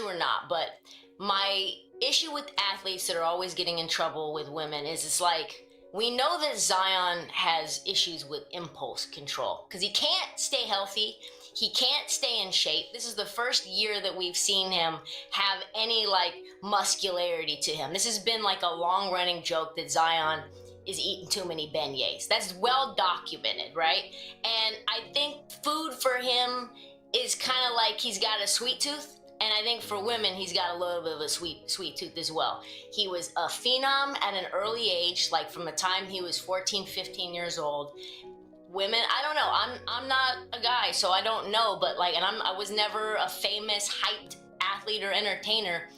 true or not, but my issue with athletes that are always getting in trouble with women is it's like we know that Zion has issues with impulse control because he can't stay healthy. He can't stay in shape. This is the first year that we've seen him have any like muscularity to him. This has been like a long running joke that Zion is eating too many beignets. That's well documented, right? And I think food for him is kind of like he's got a sweet tooth. And I think for women, he's got a little bit of a sweet tooth as well. He was a phenom at an early age, like from the time he was 14, 15 years old. Women, I don't know. I'm not a guy, so I don't know. But like, and I was never a famous, hyped athlete or entertainer.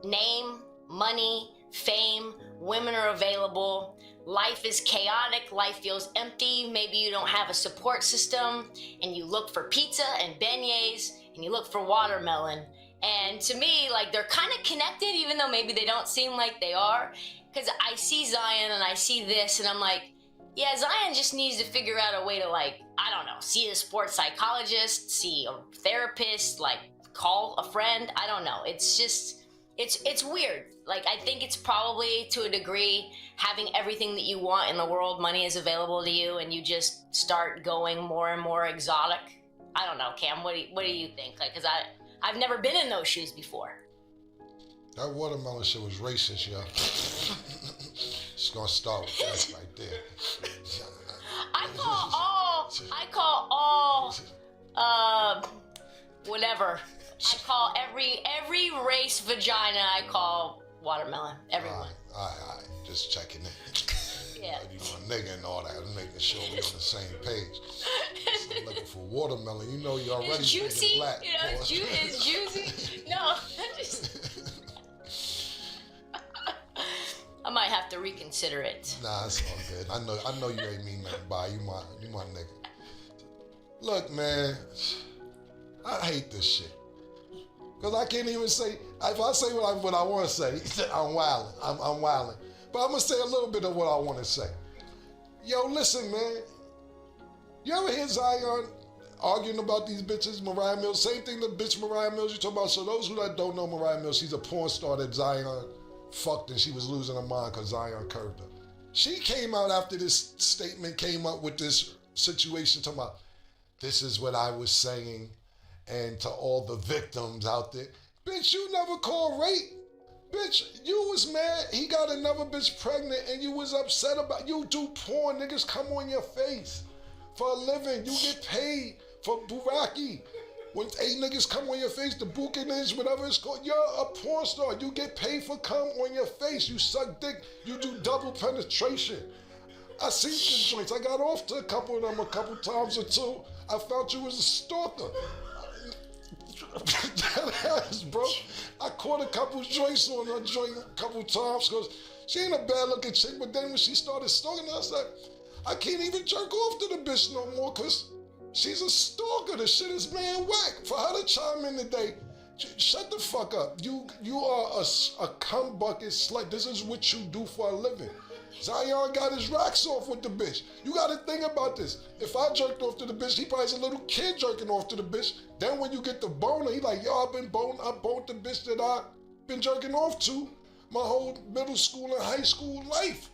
Name, money, fame, women are available. Life is chaotic. Life feels empty. Maybe you don't have a support system, and you look for pizza and beignets, and you look for watermelon. And to me, like, they're kind of connected, even though maybe they don't seem like they are. Because I see Zion and I see this, and I'm like, yeah, Zion just needs to figure out a way to, like, I don't know, see a sports psychologist, see a therapist, like, call a friend. I don't know. It's just, it's weird. Like, I think it's probably, to a degree, having everything that you want in the world, money is available to you, and you just start going more and more exotic. I don't know, Cam, what do you think? Like, because I've never been in those shoes before. That watermelon shit was racist, yo. Just gonna start with that right there. I call all, whatever. I call every race vagina, I call watermelon. Everyone. All right. Just checking in. Yeah. You know, a nigga and all that, making sure we on the same page. So I'm looking for watermelon. You know, you already it's juicy. Black. You know, it's juicy. No, I might have to reconsider it. Nah, it's all good. I know you ain't mean nothing by you, my nigga. Look, man, I hate this shit. Cause I can't even say, if I say what I want to say, I'm wilding. I'm wilding. But I'm gonna say a little bit of what I want to say. Yo, listen, man. You ever hear Zion arguing about these bitches, Mariah Mills? Same thing the bitch Mariah Mills you talking about. So those who don't know Mariah Mills, she's a porn star that Zion fucked and she was losing her mind because Zion curved her. She came out after this statement came up with this situation talking about, this is what I was saying, and to all the victims out there. Bitch, you never called rape. Bitch, you was mad he got another bitch pregnant and you was upset about, you do porn, niggas come on your face for a living. You get paid for Buraki. When 8 niggas come on your face, the bookinage, whatever it's called, you're a porn star. You get paid for cum on your face. You suck dick. You do double penetration. I seen the joints. I got off to a couple of them a couple times or two. I found you was a stalker. That ass, bro. I caught a couple joints on her joint a couple times because she ain't a bad looking chick, but then when she started stalking, I was like, I can't even jerk off to the bitch no more because she's a stalker. The shit is man whack. For her to chime in today, shut the fuck up. You are a cum bucket slut. This is what you do for a living. Zion got his rocks off with the bitch. You gotta think about this. If I jerked off to the bitch, he probably's a little kid jerking off to the bitch. Then when you get the boner, he like, yo, I boned the bitch that I been jerking off to my whole middle school and high school life.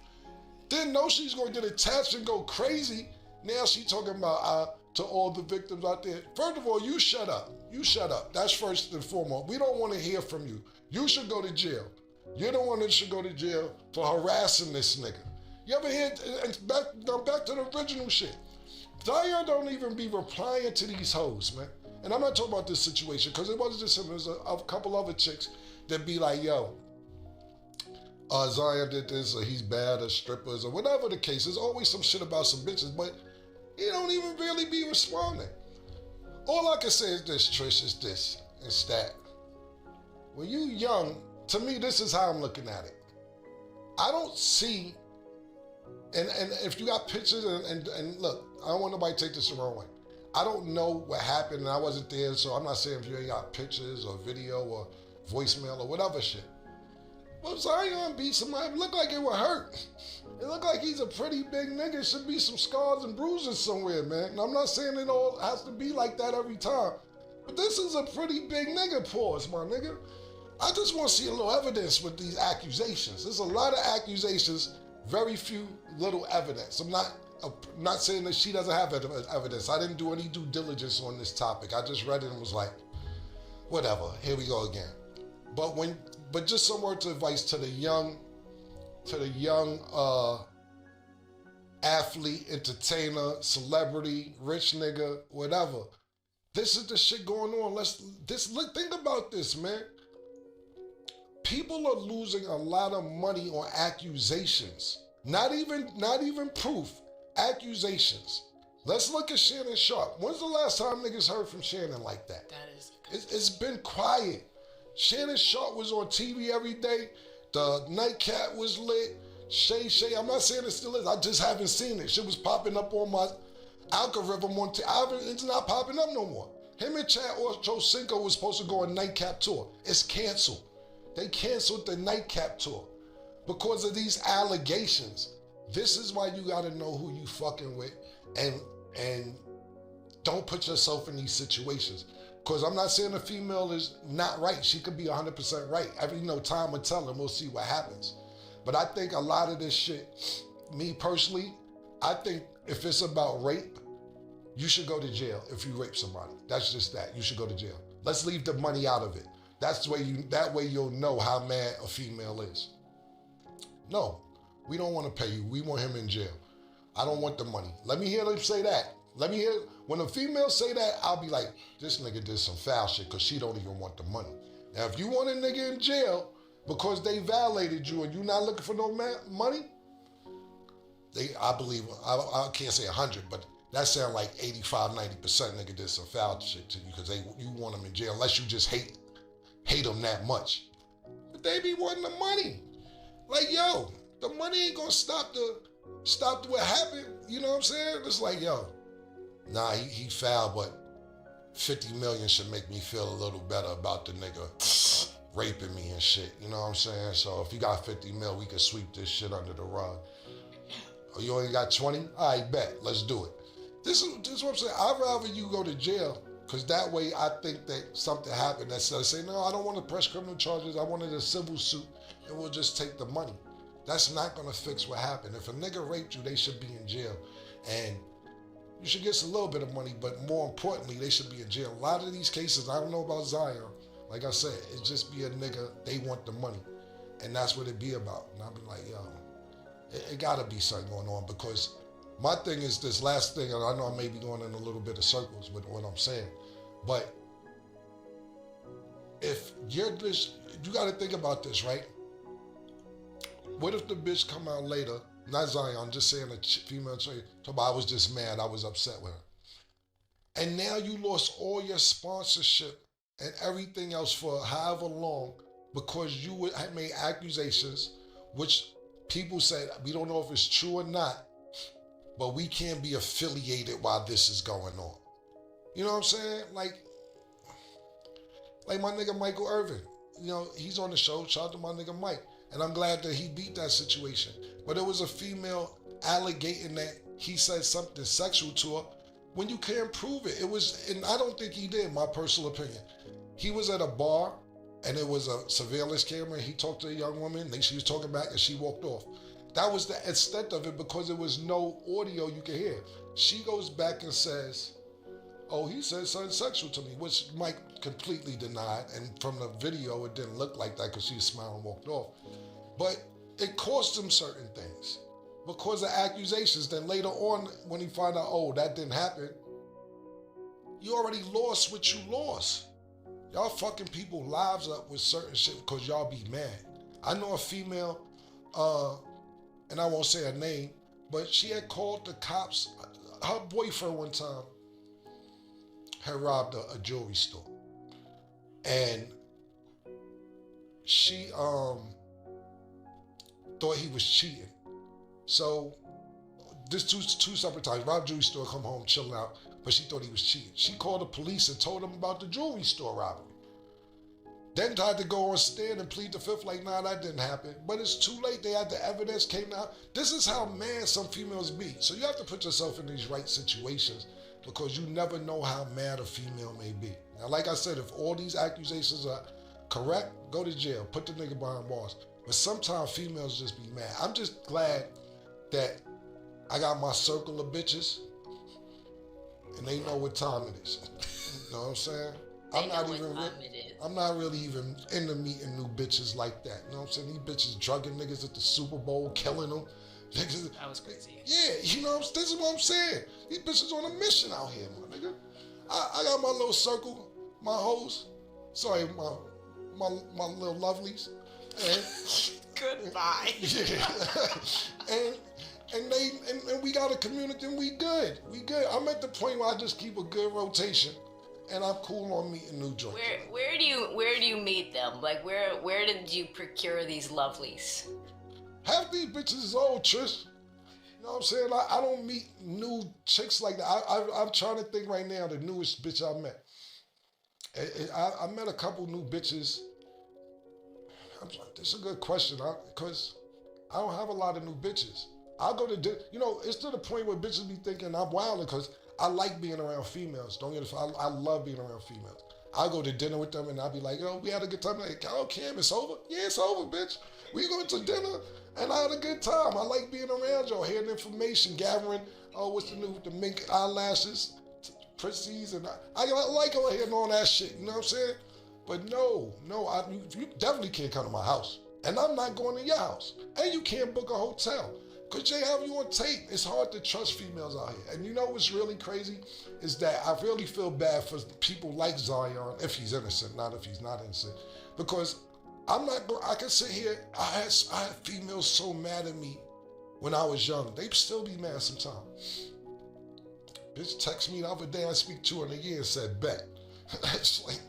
Didn't know she's gonna get attached and go crazy. Now she talking about to all the victims out there. First of all, you shut up. You shut up. That's first and foremost. We don't want to hear from you. You should go to jail. You're the one that should go to jail for harassing this nigga. You ever hear, and back to the original shit. Zion don't even be replying to these hoes, man. And I'm not talking about this situation, because it wasn't just him, there's a couple other chicks that be like, yo, Zion did this, or he's bad, or strippers, or whatever the case. There's always some shit about some bitches, but he don't even really be responding. All I can say is this, Trish, is this, is that when you young, to me, this is how I'm looking at it. I don't see, and if you got pictures, and look, I don't want nobody to take this the wrong way. I don't know what happened, and I wasn't there, so I'm not saying if you ain't got pictures or video or voicemail or whatever shit. But Zion beat somebody, it looked like it would hurt. It looked like he's a pretty big nigga. It should be some scars and bruises somewhere, man. And I'm not saying it all has to be like that every time. But this is a pretty big nigga, pause, my nigga. I just want to see a little evidence with these accusations. There's a lot of accusations, very few little evidence. I'm not saying that she doesn't have evidence. I didn't do any due diligence on this topic. I just read it and was like, whatever, here we go again. But just some words of advice to the young athlete, entertainer, celebrity, rich nigga, whatever. This is the shit going on. Think about this, man. People are losing a lot of money on accusations. Not even proof. Accusations. Let's look at Shannon Sharp. When's the last time niggas heard from Shannon like that? It's been quiet. Shannon Sharp was on TV every day. The nightcap was lit. Shay, I'm not saying it still is. I just haven't seen it. Shit was popping up on my algorithm it's not popping up no more. Him and Chad Ochocinco was supposed to go on nightcap tour. It's canceled. They canceled the nightcap tour because of these allegations. This is why you gotta know who you fucking with and don't put yourself in these situations. Because I'm not saying a female is not right. She could be 100% right. Time will tell and we'll see what happens. But I think a lot of this shit, me personally, I think if it's about rape, you should go to jail if you rape somebody. That's just that. You should go to jail. Let's leave the money out of it. That way you'll know how mad a female is. No, we don't want to pay you. We want him in jail. I don't want the money. Let me hear them say that. When a female say that, I'll be like, this nigga did some foul shit because she don't even want the money. Now, if you want a nigga in jail because they violated you and you're not looking for no money, I can't say 100, but that sound like 85, 90% nigga did some foul shit to you because you want them in jail unless you just hate them that much. But they be wanting the money. Like, yo, the money ain't gonna stop what happened. You know what I'm saying? It's like, yo, nah, he foul, but 50 million should make me feel a little better about the nigga raping me and shit. You know what I'm saying? So if you got 50 mil, we can sweep this shit under the rug. Oh, you only got 20? All right, bet. Let's do it. This is what I'm saying. I'd rather you go to jail because that way I think that something happened that say, no, I don't want to press criminal charges. I wanted a civil suit and we'll just take the money. That's not going to fix what happened. If a nigga raped you, they should be in jail. And you should get a little bit of money, but more importantly, they should be in jail. A lot of these cases, I don't know about Zion. Like I said, it just be a nigga, they want the money. And that's what it be about. And I'll be like, yo, it gotta be something going on because my thing is this last thing, and I know I may be going in a little bit of circles with what I'm saying, but if you're this, you gotta think about this, right? What if the bitch come out later, not Zion, I'm just saying a female trader, I was just mad, I was upset with her. And now you lost all your sponsorship and everything else for however long because you had made accusations, which people said, we don't know if it's true or not, but we can't be affiliated while this is going on. You know what I'm saying? Like my nigga Michael Irvin. You know, he's on the show. Shout out to my nigga Mike. And I'm glad that he beat that situation. But it was a female alleging that he said something sexual to her when you can't prove it. It was, and I don't think he did, my personal opinion. He was at a bar and it was a surveillance camera and he talked to a young woman and she was talking back and she walked off. That was the extent of it because there was no audio you could hear. She goes back and says, oh, he said something sexual to me, which Mike completely denied. And from the video, it didn't look like that because she smiled and walked off. But it cost him certain things because of accusations. Then later on, when he found out, oh, that didn't happen, you already lost what you lost. Y'all fucking people lives up with certain shit because y'all be mad. I know a female, and I won't say her name, but she had called the cops. Her boyfriend one time had robbed a jewelry store. And she thought he was cheating. So this two separate times, robbed jewelry store, come home, chilling out, but she thought he was cheating. She called the police and told them about the jewelry store robbery. Then tried to go on stand and plead the fifth like, nah, that didn't happen. But it's too late. They had the evidence, came out. This is how mad some females be. So you have to put yourself in these right situations because you never know how mad a female may be. Now, like I said, if all these accusations are correct, go to jail, put the nigga behind bars. But sometimes females just be mad. I'm just glad that I got my circle of bitches and they know what time it is. You know what I'm saying? I'm not really even into meeting new bitches like that. You know what I'm saying? These bitches drugging niggas at the Super Bowl, killing them. Niggas, that was crazy. Yeah, you know, this is what I'm saying. These bitches on a mission out here, my nigga. I got my little circle, my hoes. Sorry, my little lovelies. And, Goodbye. Yeah. and we got a community and we good. We good. I'm at the point where I just keep a good rotation. And I'm cool on meeting new joints. Where do you meet them? Like where did you procure these lovelies? Half these bitches is old, Trish. You know what I'm saying? I don't meet new chicks like that. I'm trying to think right now the newest bitch I met. I met a couple new bitches. This is a good question, because I don't have a lot of new bitches. I'll go to, it's to the point where bitches be thinking I'm wild because I like being around females. Don't get it. I love being around females. I go to dinner with them and I'll be like, oh, we had a good time. Like, oh, Cam, it's over? Yeah, it's over, bitch. We going to dinner and I had a good time. I like being around y'all, hearing information, gathering, what's the mink eyelashes, prissies, and I like all hearing all that shit, you know what I'm saying? But no, you definitely can't come to my house. And I'm not going to your house. And you can't book a hotel. Because they have you on tape. It's hard to trust females out here. And you know what's really crazy? Is that I really feel bad for people like Zion, if he's innocent, not if he's not innocent. Because I can sit here, I had females so mad at me when I was young. They still be mad sometimes. Bitch text me the other day, I speak to her in a year and said, bet. It's like,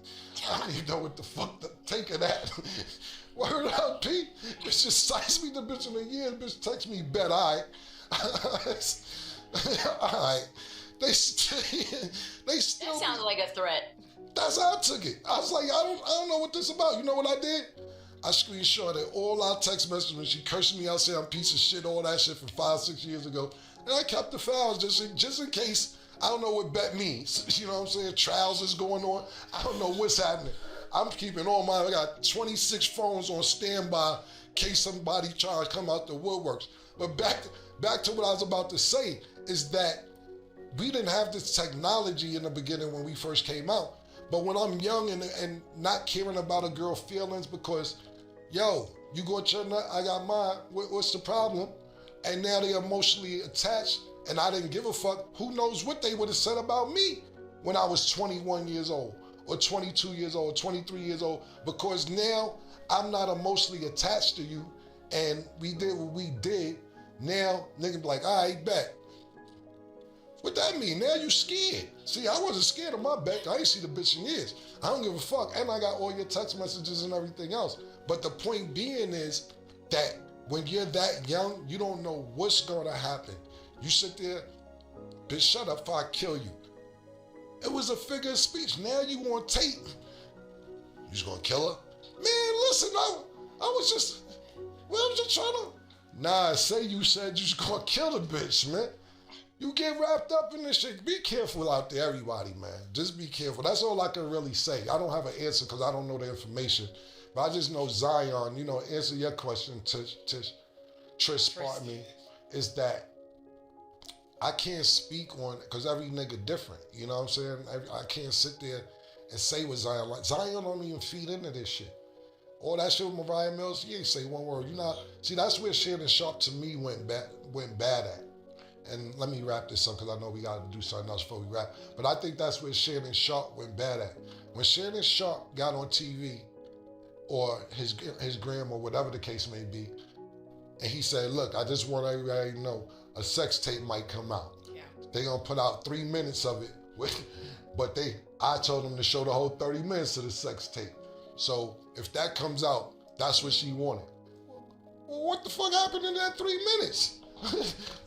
I don't even know what the fuck to take of that. Word up, P. Bitch just text me the bitch in a year. Bitch text me, bet, all right. All right. They still. That sounds like a threat. That's how I took it. I was like, I don't know what this is about. You know what I did? I screenshotted all our text messages when she cursed me out, saying I'm a piece of shit, all that shit from 5-6 years ago. And I kept the files just in case. I don't know what bet means. You know what I'm saying? Trials is going on. I don't know what's happening. I'm keeping all mine. I got 26 phones on standby in case somebody tries to come out the woodworks. But back to what I was about to say is that we didn't have this technology in the beginning when we first came out. But when I'm young and not caring about a girl's feelings because, yo, you got your nut, I got mine, what's the problem? And now they're emotionally attached and I didn't give a fuck. Who knows what they would have said about me when I was 21 years old or 22 years old, 23 years old, because now I'm not emotionally attached to you and we did what we did. Now, nigga be like, all right, bet. What that mean? Now you scared. See, I wasn't scared of my back. I ain't see the bitch in years. I don't give a fuck. And I got all your text messages and everything else. But the point being is that when you're that young, you don't know what's going to happen. You sit there, bitch, shut up before I kill you. It was a figure of speech. Now you want tape. You just gonna kill her? Man, listen, I was just trying to. Nah, say you said you was gonna kill the bitch, man. You get wrapped up in this shit. Be careful out there, everybody, man. Just be careful. That's all I can really say. I don't have an answer because I don't know the information. But I just know Zion, answer your question, Trish, pardon me, is that I can't speak on, because every nigga different, you know what I'm saying? I can't sit there and say what Zion like. Zion don't even feed into this shit. All that shit with Mariah Mills, you ain't say one word. See, that's where Shannon Sharp to me went bad at. And let me wrap this up because I know we got to do something else before we wrap. But I think that's where Shannon Sharp went bad at. When Shannon Sharp got on TV, or his grandma, whatever the case may be, and he said, look, I just want everybody to know a sex tape might come out. Yeah. They're going to put out 3 minutes of it. But I told them to show the whole 30 minutes of the sex tape. So if that comes out, that's what she wanted. Well, what the fuck happened in that 3 minutes?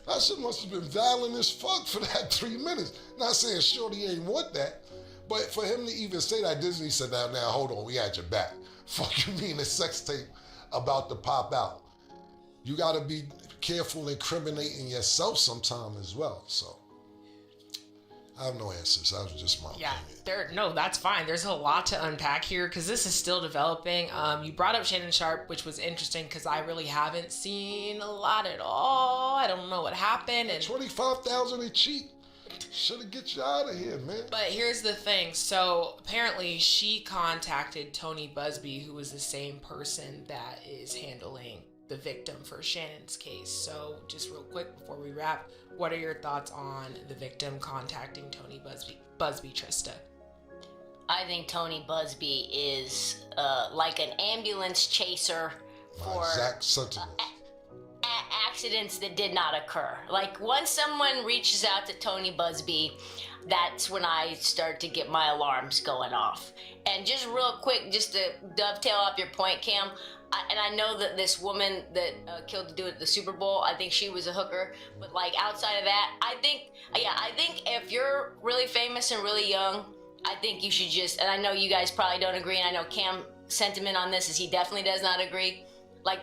That shit must have been violent as fuck for that 3 minutes. Not saying Shorty ain't want that, but for him to even say that, Disney said, now hold on, we had your back. Fuck you mean a sex tape about to pop out? You gotta be careful incriminating yourself sometime as well, so. I have no answers. That was just my opinion. No, that's fine. There's a lot to unpack here because this is still developing. You brought up Shannon Sharp, which was interesting because I really haven't seen a lot at all. I don't know what happened. And 25,000 a cheat. Should have get you out of here, man. But here's the thing. So apparently she contacted Tony Busby, who was the same person that is handling the victim for Shannon's case. So just real quick before we wrap, what are your thoughts on the victim contacting Tony Busby, Trista? I think Tony Busby is like an ambulance chaser for exact sentiment. Accidents that did not occur. Like once someone reaches out to Tony Busby, that's when I start to get my alarms going off. And just real quick, just to dovetail off your point, Cam, I know that this woman that killed the dude at the Super Bowl, I think she was a hooker. But like outside of that, I think if you're really famous and really young, I think you should just, and I know you guys probably don't agree, and I know Cam's sentiment on this is he definitely does not agree. Like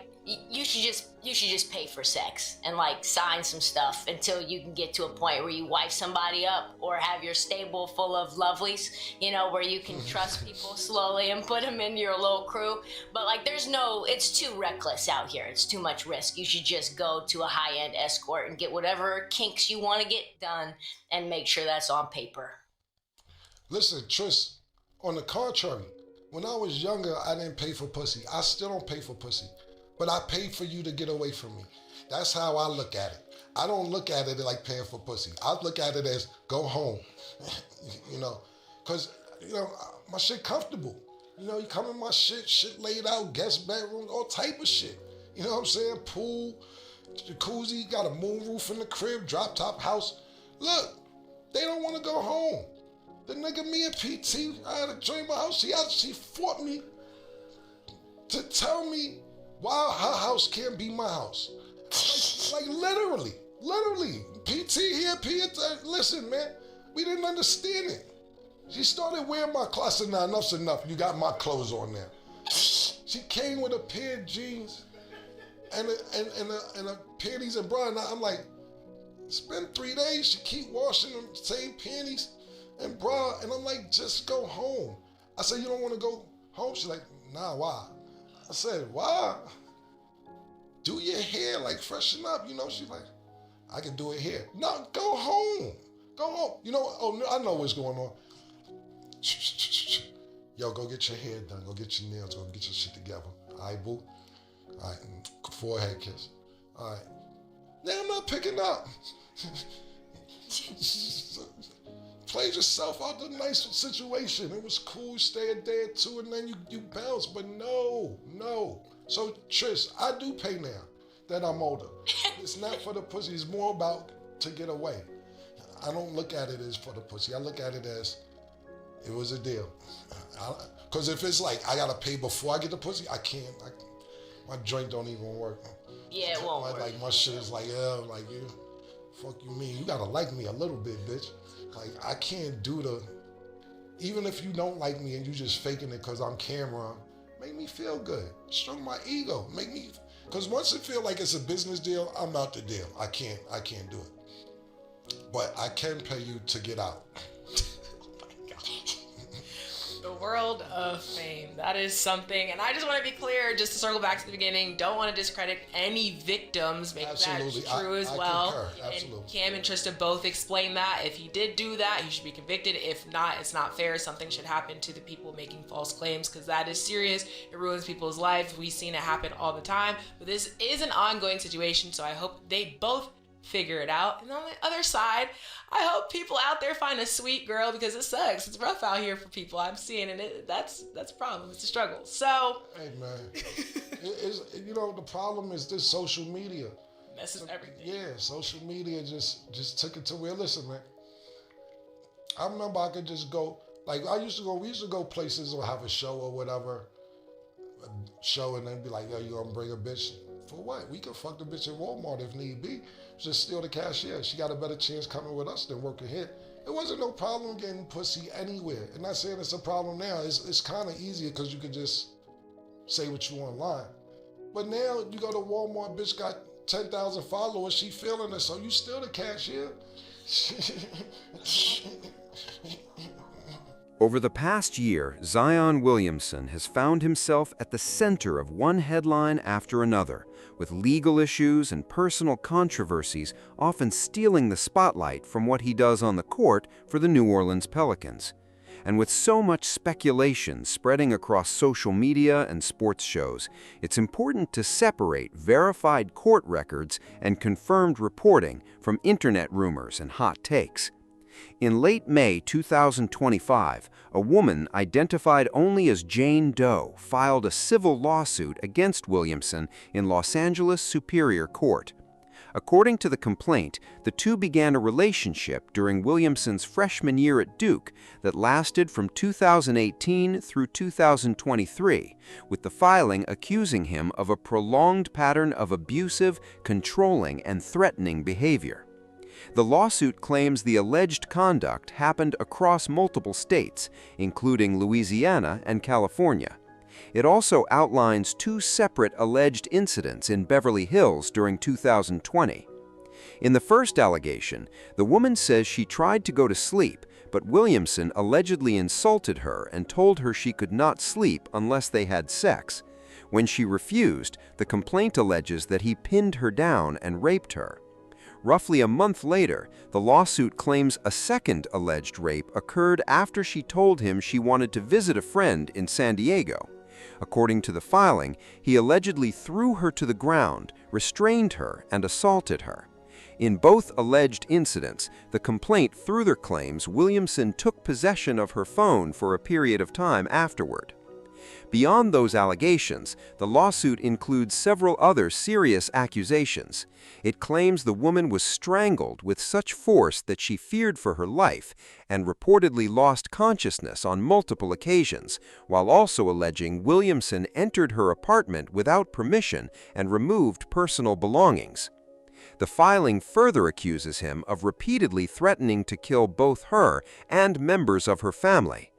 you should just pay for sex and like sign some stuff until you can get to a point where you wife somebody up or have your stable full of lovelies, where you can trust people slowly and put them in your little crew. But like it's too reckless out here. It's too much risk. You should just go to a high-end escort and get whatever kinks you want to get done and make sure that's on paper. Listen, Tris, on the contrary, when I was younger, I didn't pay for pussy. I still don't pay for pussy. But I paid for you to get away from me. That's how I look at it. I don't look at it like paying for pussy. I look at it as go home, because, my shit comfortable. You come in my shit laid out, guest bedroom, all type of shit. You know what I'm saying? Pool, jacuzzi, got a moon roof in the crib, drop top house. Look, they don't want to go home. The nigga, me and PT, I had a joint in my house. She fought me to tell me why her house can't be my house. Like literally. PT here, listen, man, we didn't understand it. She started wearing my clothes. I said, nah, enough's enough. You got my clothes on now. She came with a pair of jeans and a panties and bra. And I'm like, it's been 3 days. She keep washing them same panties and bra. And I'm like, just go home. I said, you don't want to go home? She's like, nah, why? I said, why? Do your hair, like freshen up. She's like, I can do it here. No, go home. Go home. I know what's going on. Yo, go get your hair done. Go get your nails. Go get your shit together. All right, boo? All right, forehead kiss. All right. Now I'm not picking up. Played yourself out the nice situation. It was cool, stay a day or two, and then you bounce. But no. So, Trish, I do pay now that I'm older. It's not for the pussy. It's more about to get away. I don't look at it as for the pussy. I look at it as it was a deal. Because if it's like I got to pay before I get the pussy, I can't. My joint don't even work. Yeah, it won't work. Like, my shit is like, fuck you mean? You got to like me a little bit, bitch. Like, I can't do even if you don't like me and you just faking it because I'm camera, make me feel good. Stroke my ego. Because once it feel like it's a business deal, I'm out the deal. I can't do it. But I can pay you to get out. The world of fame. That is something. And I just want to be clear, just to circle back to the beginning, don't want to discredit any victims. Make Absolutely. that true as I well. concur. Absolutely. And Cam and Trista both explained that. If he did do that, he should be convicted. If not, it's not fair. Something should happen to the people making false claims because that is serious. It ruins people's lives. We've seen it happen all the time. But this is an ongoing situation, so I hope they both figure it out. And on the other side, I hope people out there find a sweet girl because it sucks. It's rough out here for people. I'm seeing it. That's a problem. It's a struggle. So, hey man, the problem is this social media messes everything. Yeah, social media just took it to where. Listen, man, I remember I could just go. Like we used to go places or have a show or whatever, and then be like, yo, you gonna bring a bitch? For what? We could fuck the bitch at Walmart if need be. Just steal the cashier. She got a better chance coming with us than working here. It wasn't no problem getting pussy anywhere. And not saying it's a problem now. It's kind of easier because you can just say what you want online. But now you go to Walmart, bitch got 10,000 followers. She feeling it, so you steal the cashier. Over the past year, Zion Williamson has found himself at the center of one headline after another, with legal issues and personal controversies often stealing the spotlight from what he does on the court for the New Orleans Pelicans. And with so much speculation spreading across social media and sports shows, it's important to separate verified court records and confirmed reporting from internet rumors and hot takes. In late May 2025, a woman identified only as Jane Doe filed a civil lawsuit against Williamson in Los Angeles Superior Court. According to the complaint, the two began a relationship during Williamson's freshman year at Duke that lasted from 2018 through 2023, with the filing accusing him of a prolonged pattern of abusive, controlling, and threatening behavior. The lawsuit claims the alleged conduct happened across multiple states, including Louisiana and California. It also outlines two separate alleged incidents in Beverly Hills during 2020. In the first allegation, the woman says she tried to go to sleep, but Williamson allegedly insulted her and told her she could not sleep unless they had sex. When she refused, the complaint alleges that he pinned her down and raped her. Roughly a month later, the lawsuit claims a second alleged rape occurred after she told him she wanted to visit a friend in San Diego. According to the filing, he allegedly threw her to the ground, restrained her, and assaulted her. In both alleged incidents, the complaint further claims Williamson took possession of her phone for a period of time afterward. Beyond those allegations, the lawsuit includes several other serious accusations. It claims the woman was strangled with such force that she feared for her life and reportedly lost consciousness on multiple occasions, while also alleging Williamson entered her apartment without permission and removed personal belongings. The filing further accuses him of repeatedly threatening to kill both her and members of her family.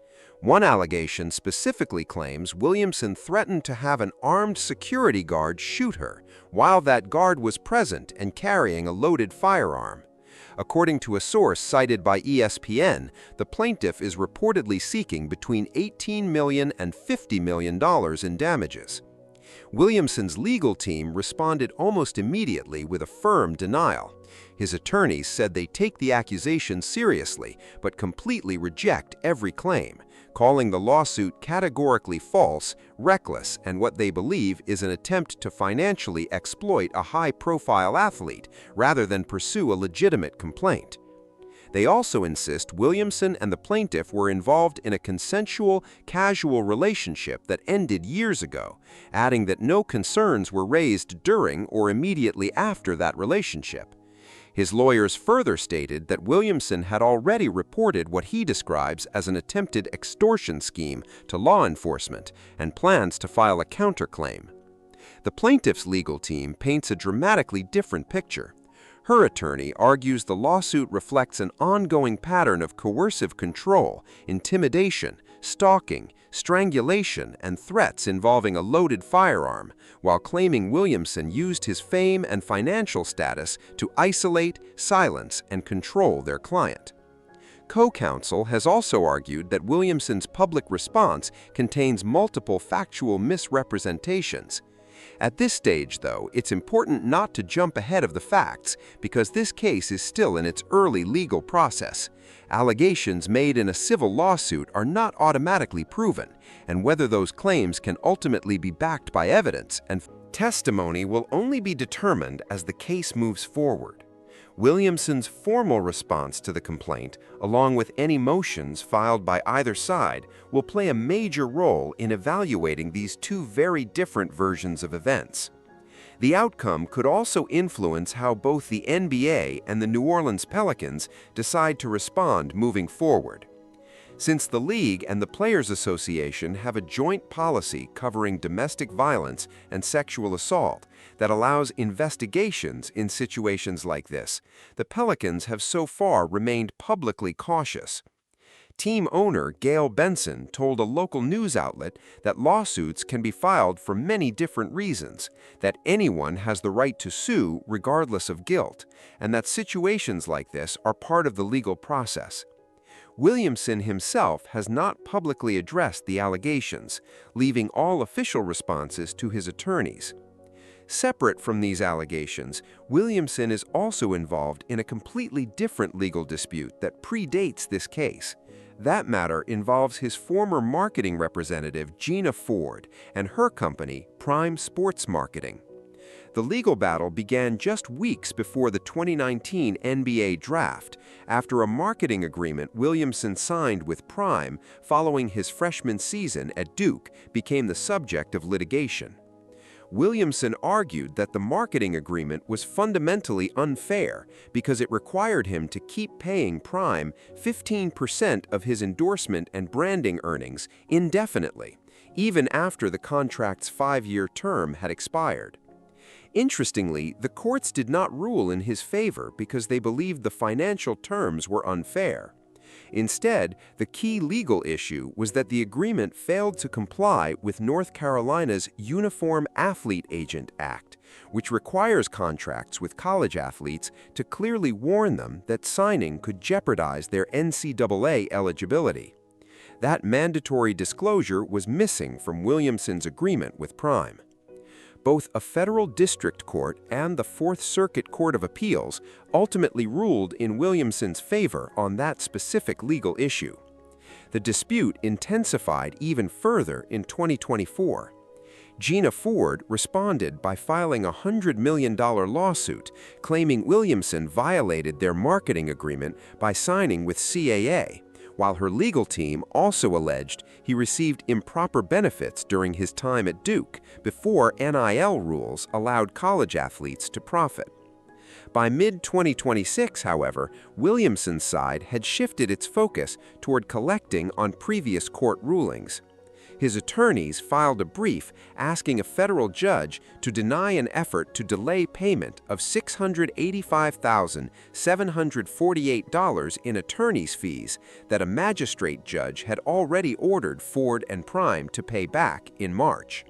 One allegation specifically claims Williamson threatened to have an armed security guard shoot her, while that guard was present and carrying a loaded firearm. According to a source cited by ESPN, the plaintiff is reportedly seeking between $18 million and $50 million in damages. Williamson's legal team responded almost immediately with a firm denial. His attorneys said they take the accusation seriously, but completely reject every claim, calling the lawsuit categorically false, reckless, and what they believe is an attempt to financially exploit a high-profile athlete rather than pursue a legitimate complaint. They also insist Williamson and the plaintiff were involved in a consensual, casual relationship that ended years ago, adding that no concerns were raised during or immediately after that relationship. His lawyers further stated that Williamson had already reported what he describes as an attempted extortion scheme to law enforcement and plans to file a counterclaim. The plaintiff's legal team paints a dramatically different picture. Her attorney argues the lawsuit reflects an ongoing pattern of coercive control, intimidation, stalking, strangulation, and threats involving a loaded firearm, while claiming Williamson used his fame and financial status to isolate, silence, and control their client. Co-counsel has also argued that Williamson's public response contains multiple factual misrepresentations. At this stage, though, it's important not to jump ahead of the facts because this case is still in its early legal process. Allegations made in a civil lawsuit are not automatically proven, and whether those claims can ultimately be backed by evidence and testimony will only be determined as the case moves forward. Williamson's formal response to the complaint, along with any motions filed by either side, will play a major role in evaluating these two very different versions of events. The outcome could also influence how both the NBA and the New Orleans Pelicans decide to respond moving forward. Since the league and the Players Association have a joint policy covering domestic violence and sexual assault that allows investigations in situations like this, the Pelicans have so far remained publicly cautious. Team owner Gail Benson told a local news outlet that lawsuits can be filed for many different reasons, that anyone has the right to sue regardless of guilt, and that situations like this are part of the legal process. Williamson himself has not publicly addressed the allegations, leaving all official responses to his attorneys. Separate from these allegations, Williamson is also involved in a completely different legal dispute that predates this case. That matter involves his former marketing representative, Gina Ford, and her company, Prime Sports Marketing. The legal battle began just weeks before the 2019 NBA draft, after a marketing agreement Williamson signed with Prime following his freshman season at Duke became the subject of litigation. Williamson argued that the marketing agreement was fundamentally unfair because it required him to keep paying Prime 15% of his endorsement and branding earnings indefinitely, even after the contract's 5-year term had expired. Interestingly, the courts did not rule in his favor because they believed the financial terms were unfair. Instead, the key legal issue was that the agreement failed to comply with North Carolina's Uniform Athlete Agent Act, which requires contracts with college athletes to clearly warn them that signing could jeopardize their NCAA eligibility. That mandatory disclosure was missing from Williamson's agreement with Prime. Both a federal district court and the Fourth Circuit Court of Appeals ultimately ruled in Williamson's favor on that specific legal issue. The dispute intensified even further in 2024. Gina Ford responded by filing a $100 million lawsuit claiming Williamson violated their marketing agreement by signing with CAA, while her legal team also alleged he received improper benefits during his time at Duke before NIL rules allowed college athletes to profit. By mid-2026, however, Williamson's side had shifted its focus toward collecting on previous court rulings. His attorneys filed a brief asking a federal judge to deny an effort to delay payment of $685,748 in attorney's fees that a magistrate judge had already ordered Ford and Prime to pay back in March.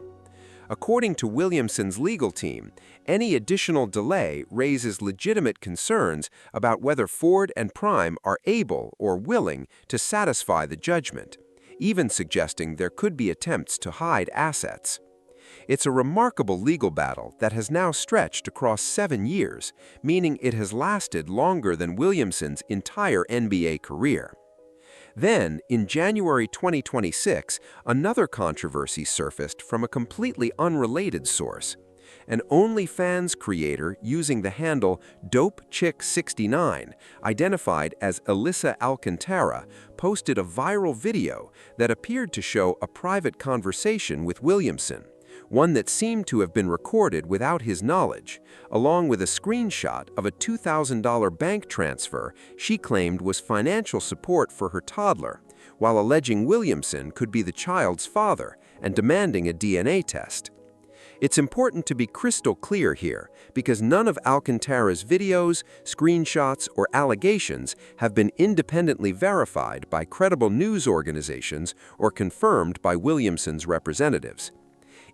According to Williamson's legal team, any additional delay raises legitimate concerns about whether Ford and Prime are able or willing to satisfy the judgment, even suggesting there could be attempts to hide assets. It's a remarkable legal battle that has now stretched across 7 years, meaning it has lasted longer than Williamson's entire NBA career. Then, in January 2026, another controversy surfaced from a completely unrelated source. An OnlyFans creator using the handle DopeChick69, identified as Alyssa Alcantara, posted a viral video that appeared to show a private conversation with Williamson, one that seemed to have been recorded without his knowledge, along with a screenshot of a $2,000 bank transfer she claimed was financial support for her toddler, while alleging Williamson could be the child's father and demanding a DNA test. It's important to be crystal clear here because none of Alcantara's videos, screenshots, or allegations have been independently verified by credible news organizations or confirmed by Williamson's representatives.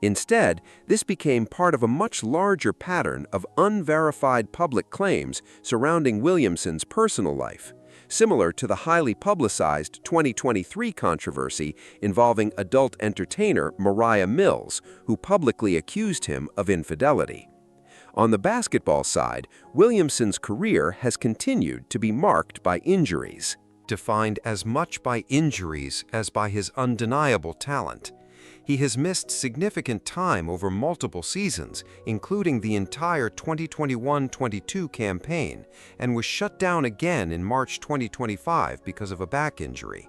Instead, this became part of a much larger pattern of unverified public claims surrounding Williamson's personal life, similar to the highly publicized 2023 controversy involving adult entertainer Mariah Mills, who publicly accused him of infidelity. On the basketball side, Williamson's career has continued to be marked by injuries, defined as much by injuries as by his undeniable talent. He has missed significant time over multiple seasons, including the entire 2021-22 campaign, and was shut down again in March 2025 because of a back injury.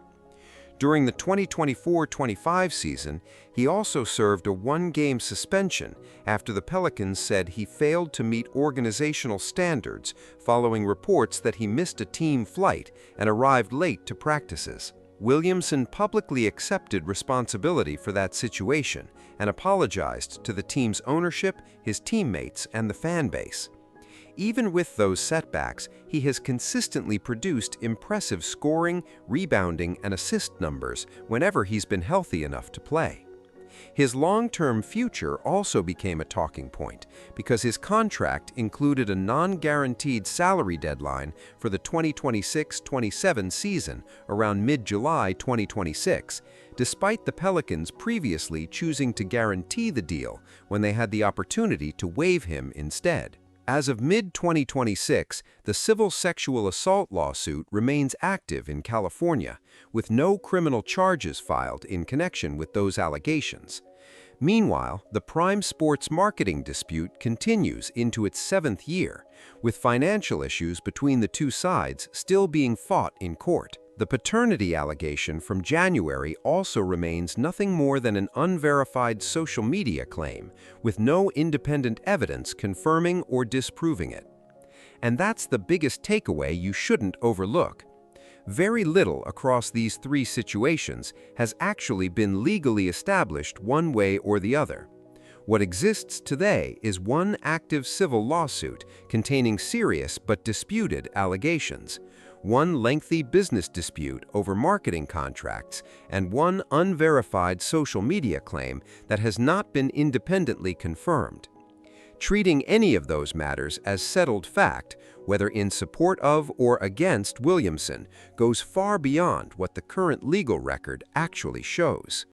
During the 2024-25 season, he also served a 1-game suspension after the Pelicans said he failed to meet organizational standards following reports that he missed a team flight and arrived late to practices. Williamson publicly accepted responsibility for that situation and apologized to the team's ownership, his teammates, and the fan base. Even with those setbacks, he has consistently produced impressive scoring, rebounding, and assist numbers whenever he's been healthy enough to play. His long-term future also became a talking point because his contract included a non-guaranteed salary deadline for the 2026-27 season around mid-July 2026, despite the Pelicans previously choosing to guarantee the deal when they had the opportunity to waive him instead. As of mid-2026, the civil sexual assault lawsuit remains active in California, with no criminal charges filed in connection with those allegations. Meanwhile, the Prime Sports marketing dispute continues into its 7th year, with financial issues between the two sides still being fought in court. The paternity allegation from January also remains nothing more than an unverified social media claim, with no independent evidence confirming or disproving it. And that's the biggest takeaway you shouldn't overlook. Very little across these three situations has actually been legally established one way or the other. What exists today is one active civil lawsuit containing serious but disputed allegations, one lengthy business dispute over marketing contracts, and one unverified social media claim that has not been independently confirmed. Treating any of those matters as settled fact, whether in support of or against Williamson, goes far beyond what the current legal record actually shows.